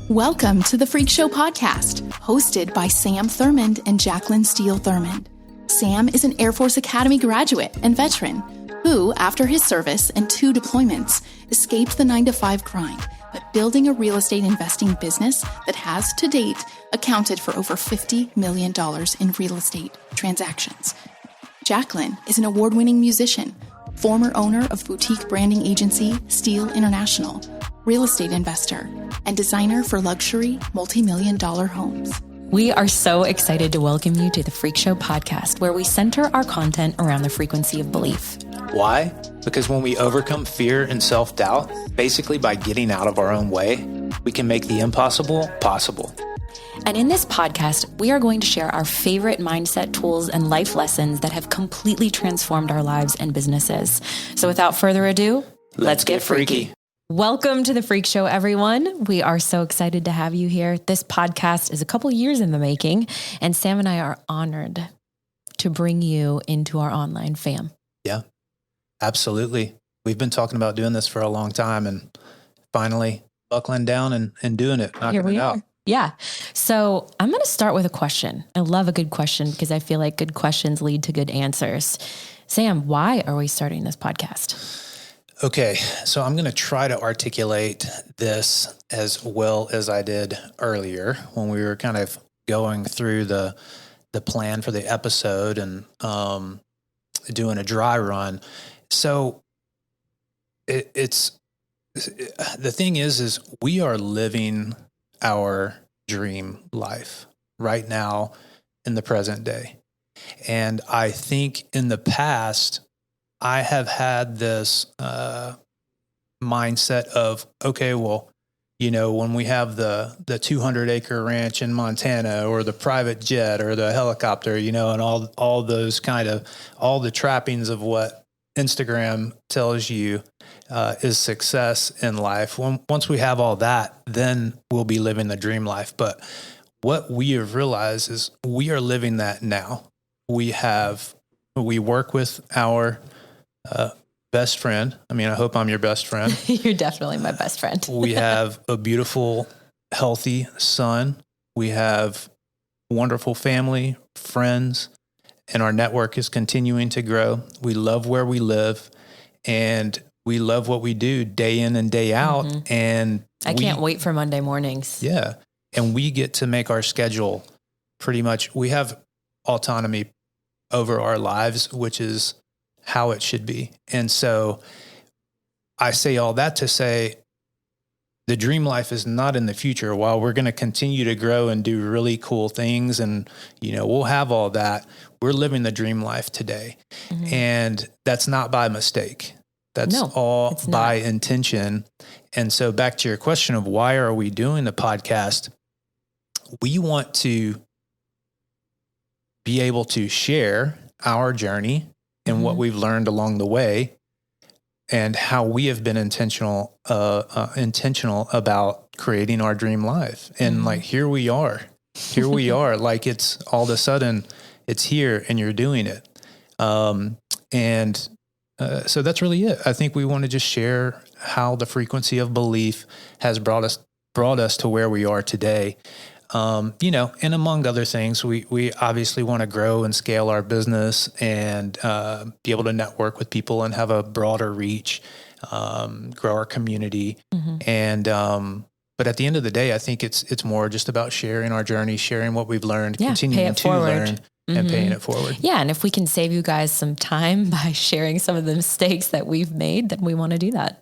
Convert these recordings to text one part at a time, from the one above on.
Welcome to the Freak Show podcast, hosted by Sam Thurmond and Jacqueline Steele Thurmond. Sam is an Air Force Academy graduate and veteran who, after his service and 2 deployments, escaped the 9-to-5 grind, but building a real estate investing business that has, to date, accounted for over $50 million in real estate transactions. Jacqueline is an award-winning musician, former owner of boutique branding agency Steele International, real estate investor, and designer for luxury multi-million-dollar homes. We are so excited to welcome you to the Freak Show podcast, where we center our content around the frequency of belief. Why? Because when we overcome fear and self-doubt, basically by getting out of our own way, we can make the impossible possible. And in this podcast, we are going to share our favorite mindset tools and life lessons that have completely transformed our lives and businesses. So without further ado, let's get freaky. Welcome to the Freak Show, everyone. We are so excited to have you here. This podcast is a couple years in the making, and Sam and I are honored to bring you into our online fam. Yeah, absolutely. We've been talking about doing this for a long time and finally buckling down and doing it, knocking it out. Yeah. So I'm going to start with a question. I love a good question because I feel like good questions lead to good answers. Sam, why are we starting this podcast? Okay, so I'm going to try to articulate this as well as I did earlier when we were kind of going through the plan for the episode and doing a dry run. So it's the thing is we are living our dream life right now in the present day. And I think in the past, I have had this mindset of, okay, well, you know, when we have the 200-acre ranch in Montana or the private jet or the helicopter, you know, and all those kind of, all the trappings of what Instagram tells you is success in life. Once we have all that, then we'll be living the dream life. But what we have realized is we are living that now. We work with our best friend. I mean, I hope I'm your best friend. You're definitely my best friend. We have a beautiful, healthy son. We have wonderful family, friends, and our network is continuing to grow. We love where we live and we love what we do day in and day out. Mm-hmm. And I can't wait for Monday mornings. Yeah. And we get to make our schedule pretty much. We have autonomy over our lives, which is how it should be. And so I say all that to say the dream life is not in the future. While we're going to continue to grow and do really cool things and, you know, we'll have all that, we're living the dream life today. Mm-hmm. And that's not by mistake. That's all by intention. And so back to your question of why are we doing the podcast? We want to be able to share our journey and what we've learned along the way and how we have been intentional about creating our dream life. And like, here we are, like it's all of a sudden it's here and you're doing it. So that's really it. I think we want to just share how the frequency of belief has brought us to where we are today. You know, and among other things, we obviously want to grow and scale our business and be able to network with people and have a broader reach, grow our community. Mm-hmm. And but at the end of the day, I think it's more just about sharing our journey, sharing what we've learned, continuing to learn and paying it forward. Yeah, and if we can save you guys some time by sharing some of the mistakes that we've made, then we want to do that.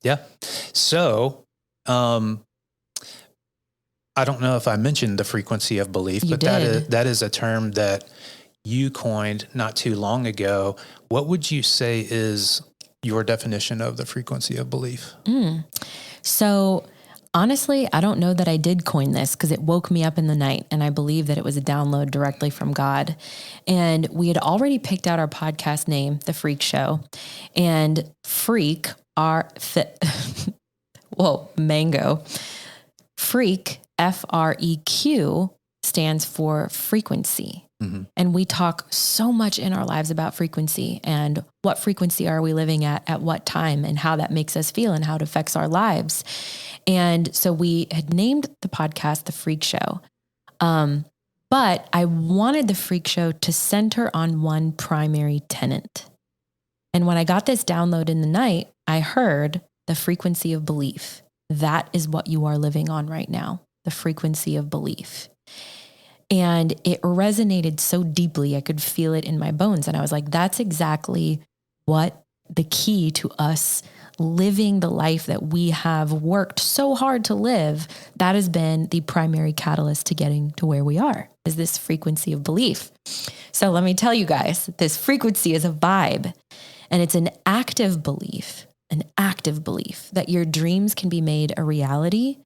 Yeah. So, I don't know if I mentioned the frequency of belief, but that is a term that you coined not too long ago. What would you say is your definition of the frequency of belief? So honestly, I don't know that I did coin this because it woke me up in the night and I believe that it was a download directly from God. And we had already picked out our podcast name, The Freak Show, and freak, mango, freak, FREQ stands for frequency. And we talk so much in our lives about frequency and what frequency are we living at what time, and how that makes us feel and how it affects our lives. And so we had named the podcast The Freak Show. But I wanted the Freak Show to center on one primary tenet. And when I got this download in the night, I heard the frequency of belief. That is what you are living on right now, the frequency of belief. And it resonated so deeply, I could feel it in my bones. And I was like, that's exactly what the key to us living the life that we have worked so hard to live, that has been the primary catalyst to getting to where we are, is this frequency of belief. So let me tell you guys, this frequency is a vibe, and it's an active belief that your dreams can be made a reality.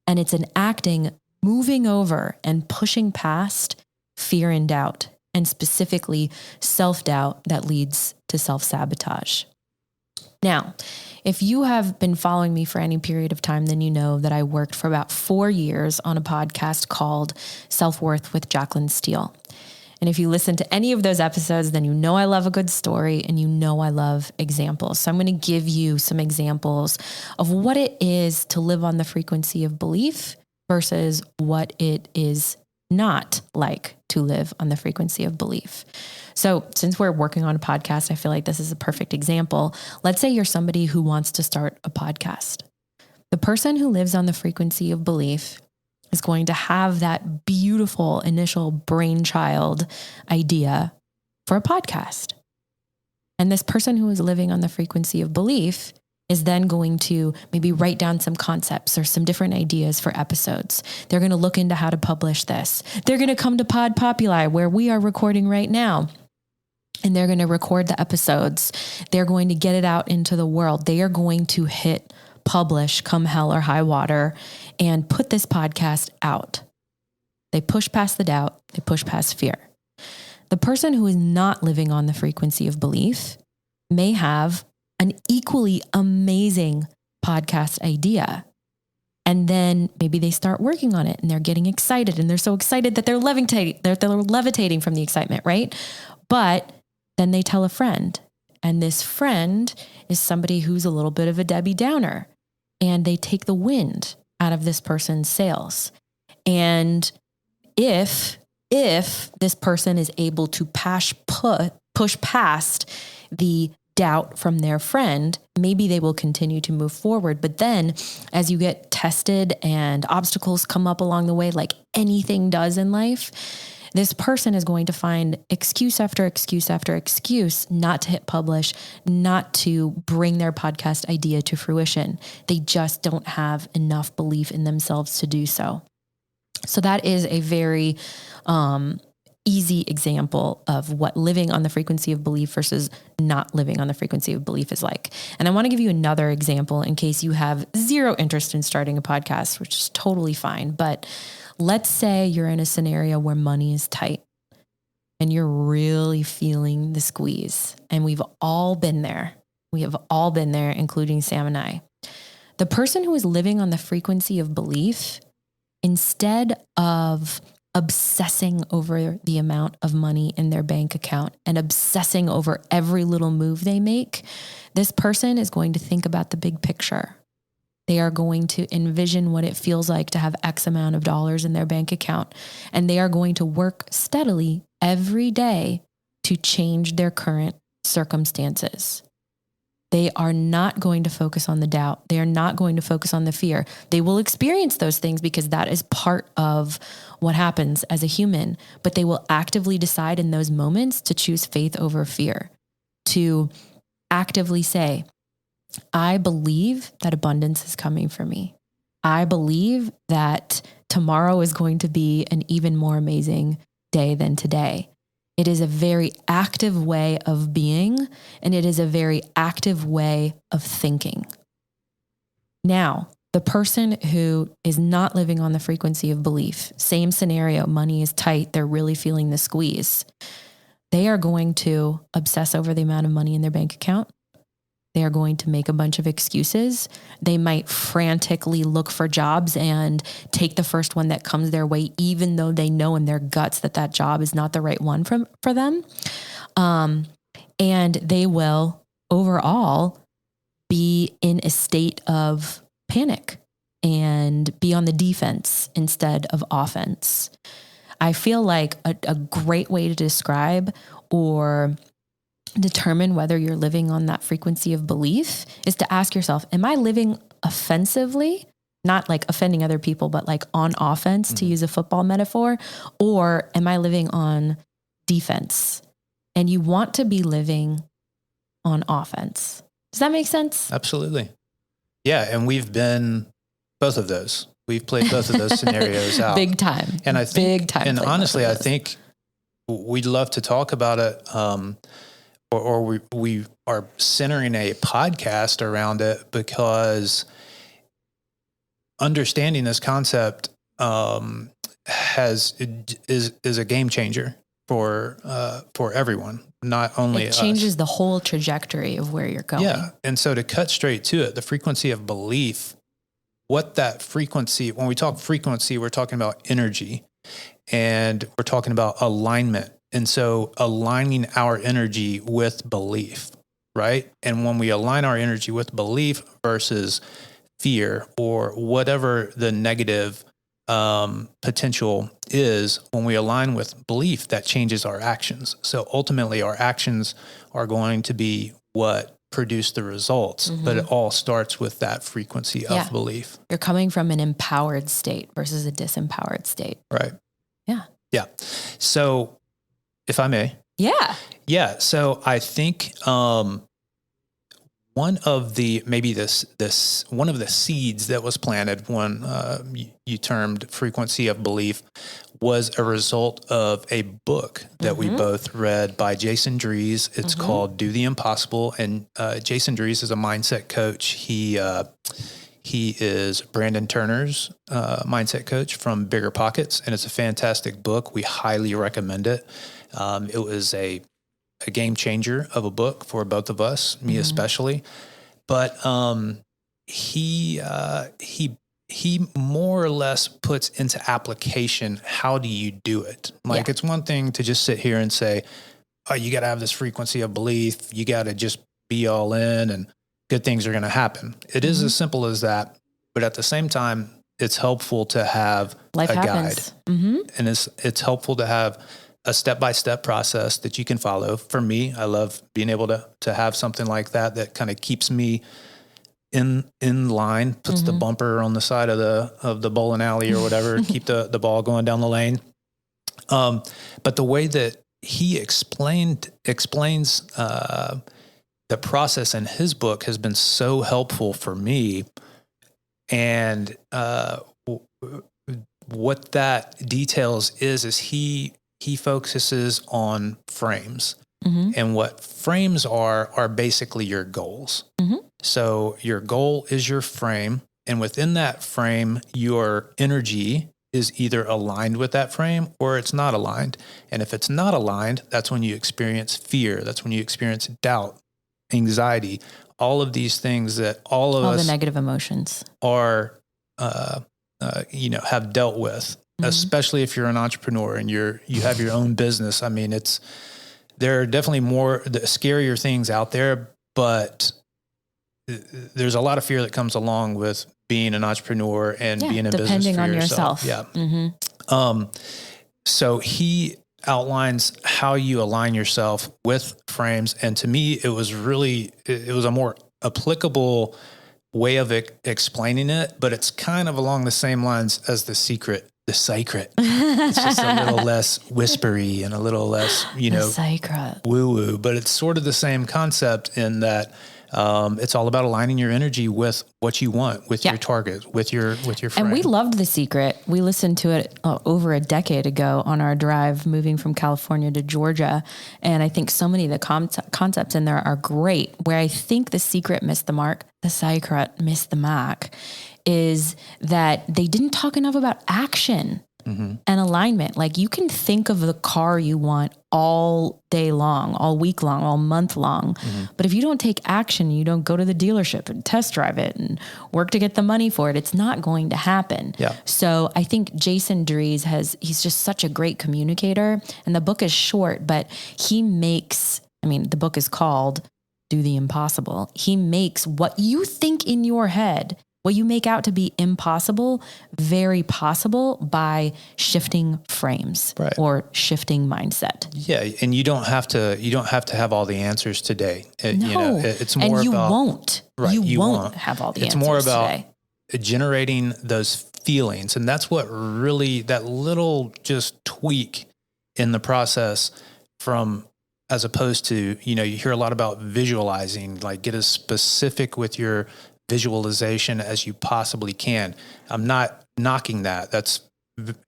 And it's an acting, moving over and pushing past fear and doubt, and specifically self-doubt that leads to self-sabotage. Now, if you have been following me for any period of time, then you know that I worked for about 4 years on a podcast called Self-Worth with Jacqueline Steele. And if you listen to any of those episodes, then you know I love a good story, and you know I love examples. So I'm going to give you some examples of what it is to live on the frequency of belief versus what it is not like to live on the frequency of belief. So since we're working on a podcast, I feel like this is a perfect example. Let's say you're somebody who wants to start a podcast. The person who lives on the frequency of belief is going to have that beautiful initial brainchild idea for a podcast. And this person who is living on the frequency of belief is then going to maybe write down some concepts or some different ideas for episodes. They're going to look into how to publish this. They're going to come to Pod Populi, where we are recording right now, and they're going to record the episodes. They're going to get it out into the world. They are going to hit publish come hell or high water and put this podcast out. They push past the doubt. They push past fear. The person who is not living on the frequency of belief may have an equally amazing podcast idea. And then maybe they start working on it and they're getting excited, and they're so excited that they're levitating from the excitement, right? But then they tell a friend, and this friend is somebody who's a little bit of a Debbie Downer, and they take the wind out of this person's sails. And if this person is able to push past the doubt from their friend, maybe they will continue to move forward. But then as you get tested and obstacles come up along the way, like anything does in life, this person is going to find excuse after excuse after excuse not to hit publish, not to bring their podcast idea to fruition. They just don't have enough belief in themselves to do so. So that is a very easy example of what living on the frequency of belief versus not living on the frequency of belief is like. And I want to give you another example in case you have zero interest in starting a podcast, which is totally fine. But let's say you're in a scenario where money is tight and you're really feeling the squeeze. And we've all been there. We have all been there, including Sam and I. The person who is living on the frequency of belief, instead of obsessing over the amount of money in their bank account and obsessing over every little move they make, this person is going to think about the big picture. They are going to envision what it feels like to have X amount of dollars in their bank account, and they are going to work steadily every day to change their current circumstances. They are not going to focus on the doubt. They are not going to focus on the fear. They will experience those things because that is part of what happens as a human, but they will actively decide in those moments to choose faith over fear, to actively say, I believe that abundance is coming for me. I believe that tomorrow is going to be an even more amazing day than today. It is a very active way of being, and it is a very active way of thinking. Now, the person who is not living on the frequency of belief, same scenario, money is tight, they're really feeling the squeeze. They are going to obsess over the amount of money in their bank account. They are going to make a bunch of excuses. They might frantically look for jobs and take the first one that comes their way, even though they know in their guts that that job is not the right one for them. And they will overall be in a state of panic and be on the defense instead of offense. I feel like a great way to describe or determine whether you're living on that frequency of belief is to ask yourself, am I living offensively? Not like offending other people, but like on offense, to use a football metaphor, or am I living on defense? And you want to be living on offense. Does that make sense? Absolutely. Yeah. And we've been both of those. We've played both of those scenarios out. Big time. And I think, big time. And honestly, I think we'd love to talk about it. Or we are centering a podcast around it, because understanding this concept is a game changer for everyone, not only it changes the whole trajectory of where you're going. Yeah. And so to cut straight to it, the frequency of belief, what that frequency, when we talk frequency, we're talking about energy, and we're talking about alignment. And so aligning our energy with belief, right? And when we align our energy with belief versus fear or whatever the negative potential is, when we align with belief, that changes our actions. So ultimately our actions are going to be what produce the results, but it all starts with that frequency of belief. You're coming from an empowered state versus a disempowered state. Right. Yeah. Yeah. So if I may. Yeah. Yeah. So I think one of the seeds that was planted when you termed frequency of belief was a result of a book that we both read by Jason Drees. It's called Do the Impossible. And Jason Drees is a mindset coach. He is Brandon Turner's mindset coach from Bigger Pockets, and it's a fantastic book. We highly recommend it. It was a game changer of a book for both of us, me especially. But he more or less puts into application, how do you do it? Like it's one thing to just sit here and say, oh, you got to have this frequency of belief. You got to just be all in and good things are going to happen. It is as simple as that. But at the same time, it's helpful to have Life a happens. guide. And it's helpful to have a step-by-step process that you can follow. For me, I love being able to have something like that kind of keeps me in line, puts the bumper on the side of the bowling alley or whatever, keep the ball going down the lane. But the way that he explains the process in his book has been so helpful for me. And what that details is he focuses on frames. And what frames are basically your goals. So your goal is your frame. And within that frame, your energy is either aligned with that frame or it's not aligned. And if it's not aligned, that's when you experience fear. That's when you experience doubt, anxiety, all of these things that all of us, the negative emotions, are, have dealt with, especially if you're an entrepreneur and you have your own business. I mean, there are definitely the scarier things out there, but there's a lot of fear that comes along with being an entrepreneur and being in business depending for on yourself. Yeah. So he outlines how you align yourself with frames. And to me, it was a more applicable way of explaining it, but it's kind of along the same lines as the secret. It's just a little less whispery and a little less, woo-woo, but it's sort of the same concept in that it's all about aligning your energy with what you want, with your target, with your frame. And we loved The Secret. We listened to it over a decade ago on our drive moving from California to Georgia. And I think so many of the concepts in there are great. Where I think The Secret missed the mark, The Secret missed the mark, is that they didn't talk enough about action and alignment. Like, you can think of the car you want all day long, all week long, all month long. But if you don't take action, you don't go to the dealership and test drive it and work to get the money for it, it's not going to happen. Yeah. So I think Jason Drees he's just such a great communicator, and the book is short, but he makes, the book is called Do the Impossible. He makes what you think in your head, what you make out to be impossible, very possible by shifting frames or shifting mindset. Yeah. And you don't have to have all the answers today. It's more and you about, won't, right, you won't have all the answers. It's more about today. Generating those feelings. And that's what really, that little just tweak in the process as opposed to, you hear a lot about visualizing, like get as specific with your visualization as you possibly can. I'm not knocking that. That's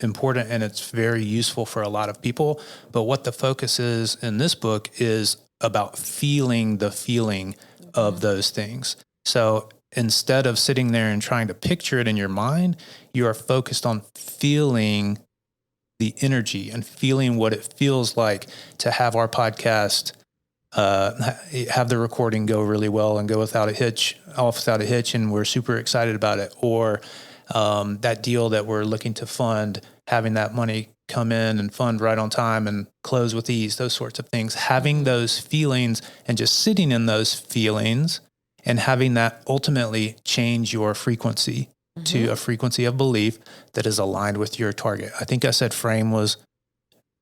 important and it's very useful for a lot of people. But what the focus is in this book is about feeling the feeling of those things. So instead of sitting there and trying to picture it in your mind, you are focused on feeling the energy and feeling what it feels like to have our podcast have the recording go really well and go without a hitch, and we're super excited about it. Or that deal that we're looking to fund, having that money come in and fund right on time and close with ease, those sorts of things. Having those feelings and just sitting in those feelings and having that ultimately change your frequency to a frequency of belief that is aligned with your target. I think I said frame was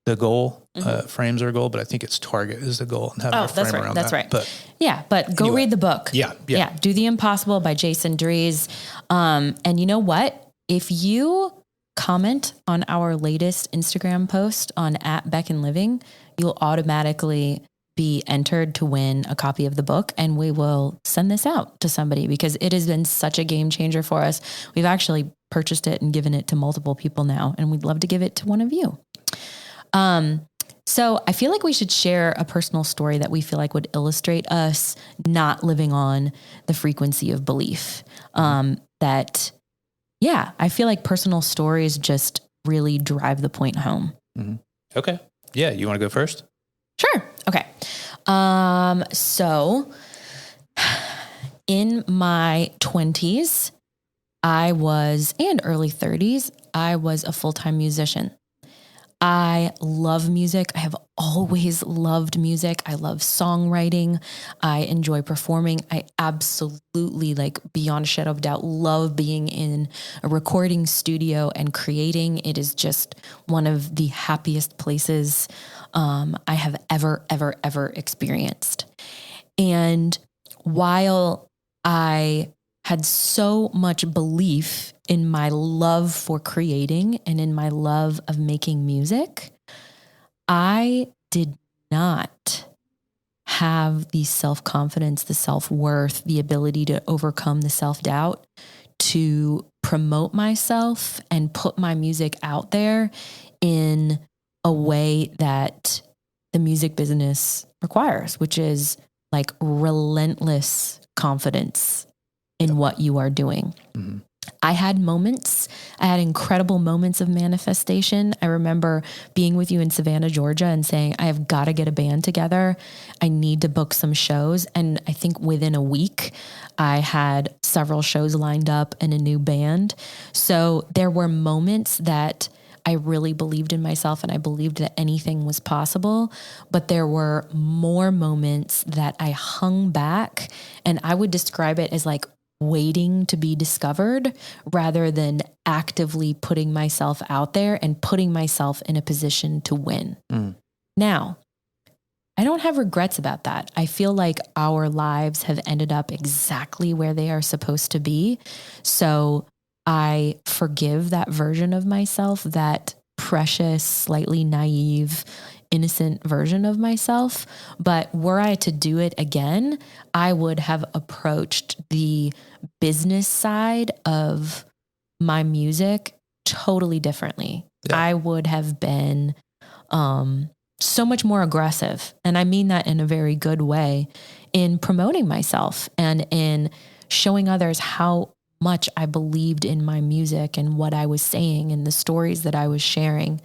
the goal. Frames are a goal, but I think it's target is the goal. And having a frame around that's that. right. But go read the book. Yeah. Do the Impossible by Jason Drees. And you know what? If you comment on our latest Instagram post on @BeckinLiving, you'll automatically be entered to win a copy of the book, and we will send this out to somebody because it has been such a game changer for us. We've actually purchased it and given it to multiple people now, and we'd love to give it to one of you. So I feel like we should share a personal story that we feel like would illustrate us not living on the frequency of belief. I feel like personal stories just really drive the point home. Okay. Yeah. You want to go first? Sure. Okay. So in my 20s, and early 30s, I was a full-time musician. I love music. I have always loved music. I love songwriting. I enjoy performing. I absolutely, beyond a shadow of a doubt, love being in a recording studio and creating. It is just one of the happiest places I have ever experienced. And while I had so much belief in my love for creating and in my love of making music, I did not have the self-confidence, the self-worth, the ability to overcome the self-doubt to promote myself and put my music out there in a way that the music business requires, which is relentless confidence in what you are doing. I had incredible moments of manifestation. I remember being with you in Savannah, Georgia and saying, I have got to get a band together. I need to book some shows. And I think within a week, I had several shows lined up and a new band. So there were moments that I really believed in myself and I believed that anything was possible. But there were more moments that I hung back, and I would describe it as waiting to be discovered rather than actively putting myself out there and putting myself in a position to win. Now, I don't have regrets about that. I feel like our lives have ended up exactly where they are supposed to be. So I forgive that version of myself, that precious, slightly naive, innocent version of myself. But were I to do it again, I would have approached the business side of my music totally differently. Yeah. I would have been so much more aggressive. And I mean that in a very good way, in promoting myself and in showing others how much I believed in my music and what I was saying and the stories that I was sharing.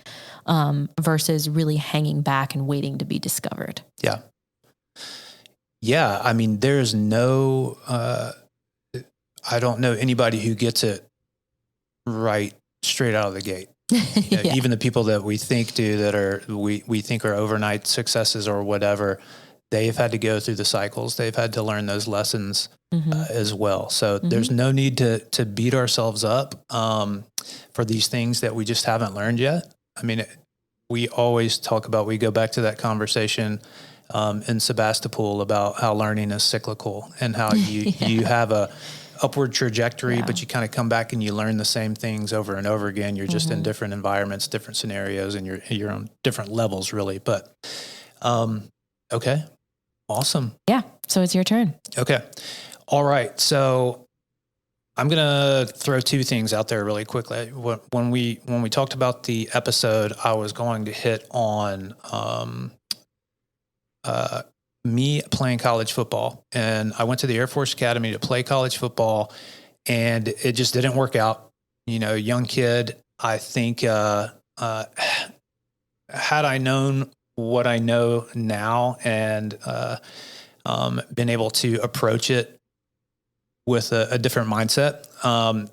versus really hanging back and waiting to be discovered. Yeah. Yeah. I mean, there's no, I don't know anybody who gets it right straight out of the gate. You know, Yeah. Even the people that we think do that are, we think are overnight successes or whatever, they've had to go through the cycles. They've had to learn those lessons as well. So there's no need to beat ourselves up for these things that we just haven't learned yet. I mean, we always talk about, we go back to that conversation in Sebastopol about how learning is cyclical and how you have a upward trajectory, but you kind of come back and you learn the same things over and over again. You're just in different environments, different scenarios, and you're on different levels really. But okay. Awesome. Yeah. So it's your turn. Okay. All right. So I'm going to throw two things out there really quickly. When we talked about the episode, I was going to hit on me playing college football. And I went to the Air Force Academy to play college football, and it just didn't work out. You know, young kid, I think had I known what I know now and been able to approach it with a different mindset,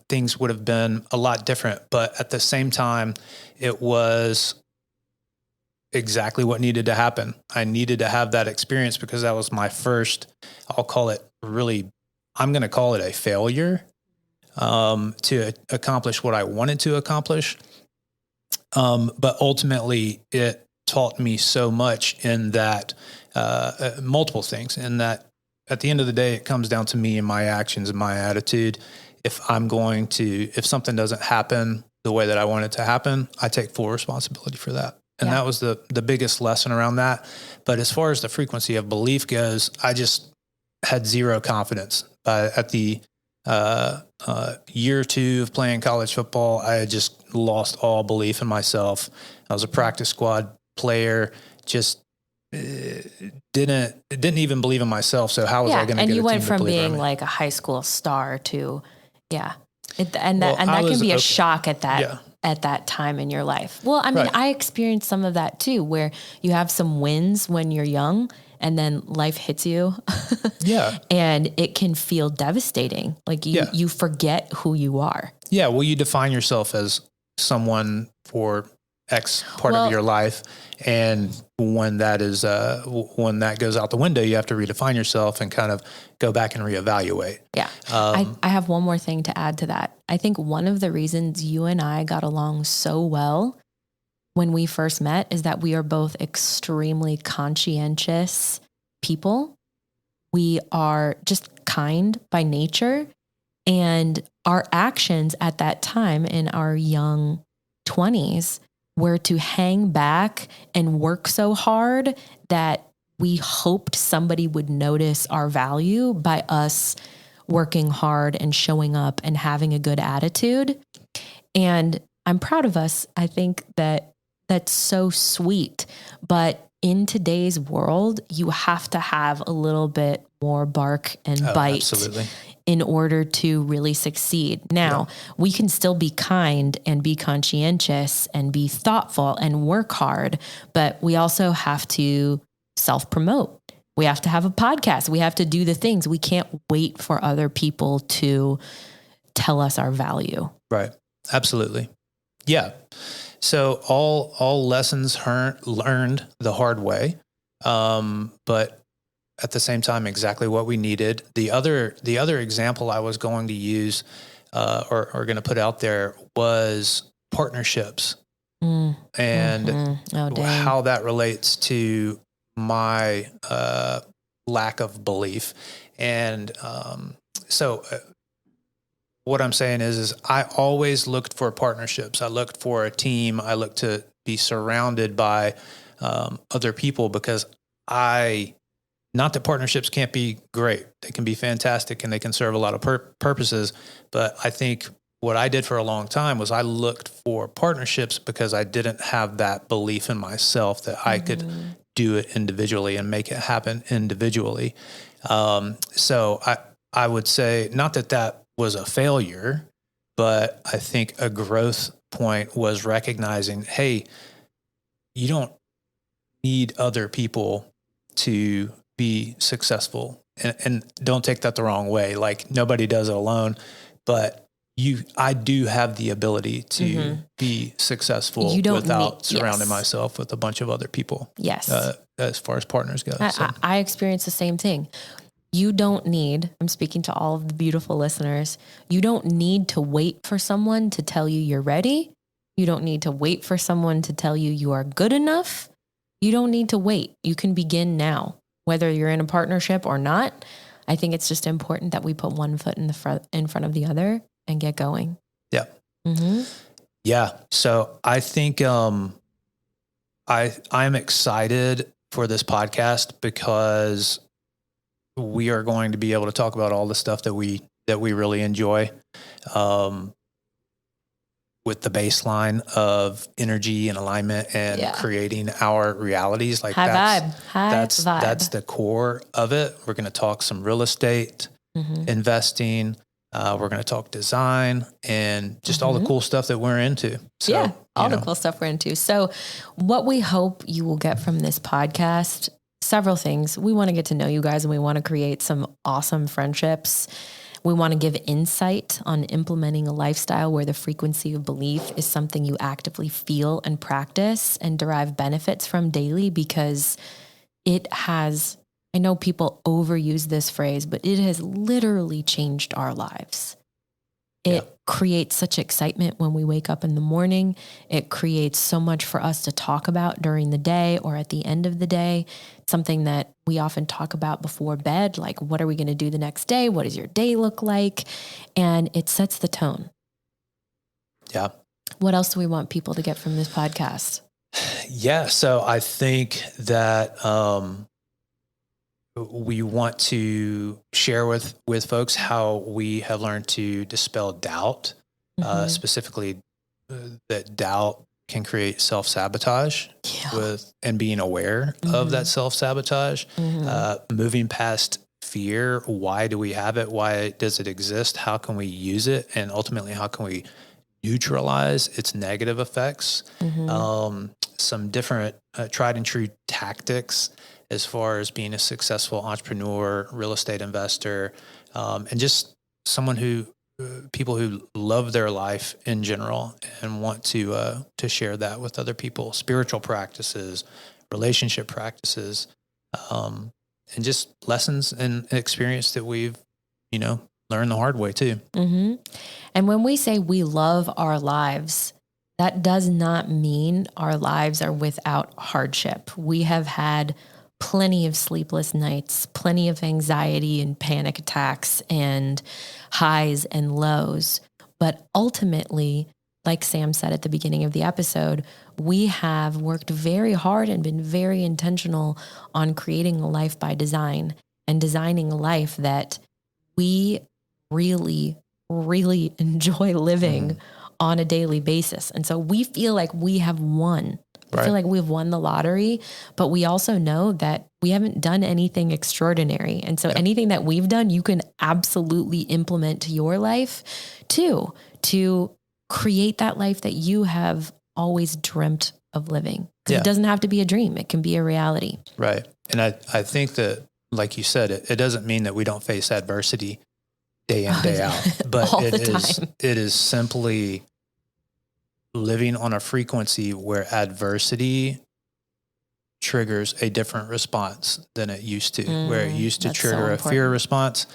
things would have been a lot different. But at the same time, it was exactly what needed to happen. I needed to have that experience because that was my first, I'll call it really, I'm going to call it a failure to accomplish what I wanted to accomplish. But ultimately it taught me so much in that, multiple things, in that at the end of the day, it comes down to me and my actions and my attitude. If something doesn't happen the way that I want it to happen, I take full responsibility for that. And that was the biggest lesson around that. But as far as the frequency of belief goes, I just had zero confidence. At the year or two of playing college football, I had just lost all belief in myself. I was a practice squad player, just didn't even believe in myself. So how was I going to get a team to believe in me? And you went from being like a high school star to, that can be a shock at that. Yeah. At that time in your life. Well, I mean, I experienced some of that too, where you have some wins when you're young and then life hits you. Yeah. And it can feel devastating. Like you forget who you are. Yeah. Well, you define yourself as someone for X part of your life. And when that goes out the window, you have to redefine yourself and kind of go back and reevaluate. Yeah. I have one more thing to add to that. I think one of the reasons you and I got along so well when we first met is that we are both extremely conscientious people. We are just kind by nature, and our actions at that time in our young 20s were to hang back and work so hard that we hoped somebody would notice our value by us working hard and showing up and having a good attitude. And I'm proud of us. I think that that's so sweet. But in today's world, you have to have a little bit more bark and bite. Absolutely. In order to really succeed. Now, we can still be kind and be conscientious and be thoughtful and work hard, but we also have to self-promote. We have to have a podcast. We have to do the things. We can't wait for other people to tell us our value. Right. Absolutely. Yeah. So all lessons learned the hard way. But at the same time, exactly what we needed. The other example I was going to use or going to put out there was partnerships and how that relates to my lack of belief. And so what I'm saying is I always looked for partnerships. I looked for a team. I looked to be surrounded by other people because not that partnerships can't be great. They can be fantastic and they can serve a lot of purposes. But I think what I did for a long time was I looked for partnerships because I didn't have that belief in myself that I could do it individually and make it happen individually. So I would say not that was a failure, but I think a growth point was recognizing, hey, you don't need other people to be successful. And don't take that the wrong way. Like, nobody does it alone, but I do have the ability to be successful without surrounding myself with a bunch of other people. Yes. As far as partners go. I experience the same thing. You don't need, I'm speaking to all of the beautiful listeners, you don't need to wait for someone to tell you you're ready. You don't need to wait for someone to tell you you are good enough. You don't need to wait. You can begin now, whether you're in a partnership or not. I think it's just important that we put one foot in front of the other and get going. Yeah. Yeah. So I think I'm excited for this podcast because we are going to be able to talk about all the stuff that we really enjoy, with the baseline of energy and alignment and creating our realities. Like that's the core of it. We're going to talk some real estate, investing. We're going to talk design and just all the cool stuff that we're into. So, the cool stuff we're into. So what we hope you will get from this podcast, several things. We want to get to know you guys and we want to create some awesome friendships. We want to give insight on implementing a lifestyle where the frequency of belief is something you actively feel and practice and derive benefits from daily, because it has, I know people overuse this phrase, but it has literally changed our lives. It creates such excitement when we wake up in the morning. It creates so much for us to talk about during the day or at the end of the day. Something that we often talk about before bed, like, what are we going to do the next day? What does your day look like? And it sets the tone. Yeah. What else do we want people to get from this podcast? Yeah. So I think that, we want to share with folks how we have learned to dispel doubt, specifically that doubt can create self-sabotage and being aware of that self-sabotage, moving past fear. Why do we have it? Why does it exist? How can we use it? And ultimately, how can we neutralize its negative effects? Some different tried and true tactics as far as being a successful entrepreneur, real estate investor, and just someone people who love their life in general and want to share that with other people. Spiritual practices, relationship practices, and just lessons and experience that we've, learned the hard way too. And when we say we love our lives, that does not mean our lives are without hardship. We have had plenty of sleepless nights, plenty of anxiety and panic attacks and highs and lows. But ultimately, like Sam said at the beginning of the episode, we have worked very hard and been very intentional on creating a life by design and designing a life that we really, really enjoy living on a daily basis. And so we feel like we have won. I feel like we've won the lottery, but we also know that we haven't done anything extraordinary. And so anything that we've done, you can absolutely implement to your life too, to create that life that you have always dreamt of living. Because it doesn't have to be a dream. It can be a reality. Right. And I think that, like you said, it doesn't mean that we don't face adversity day in, day out, but it is simply living on a frequency where adversity triggers a different response than it used to, where it used to trigger a fear response.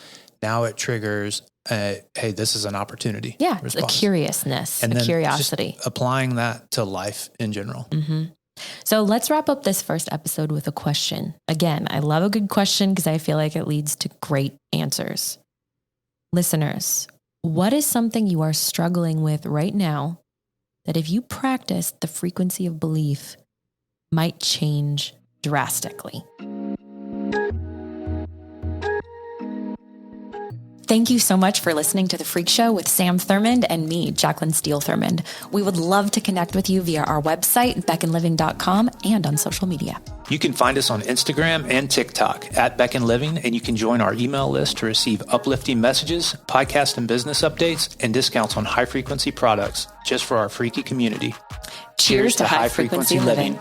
Now it triggers hey, this is an opportunity. Yeah. Response. A curiousness, and a curiosity. Just applying that to life in general. So let's wrap up this first episode with a question. Again, I love a good question because I feel like it leads to great answers. Listeners, what is something you are struggling with right now that if you practice the frequency of belief might change drastically? Thank you so much for listening to The Freak Show with Sam Thurmond and me, Jacqueline Steele Thurmond. We would love to connect with you via our website, beckonliving.com, and on social media. You can find us on Instagram and TikTok at Beck and Living, and you can join our email list to receive uplifting messages, podcast and business updates, and discounts on high-frequency products just for our freaky community. Cheers to high-frequency living.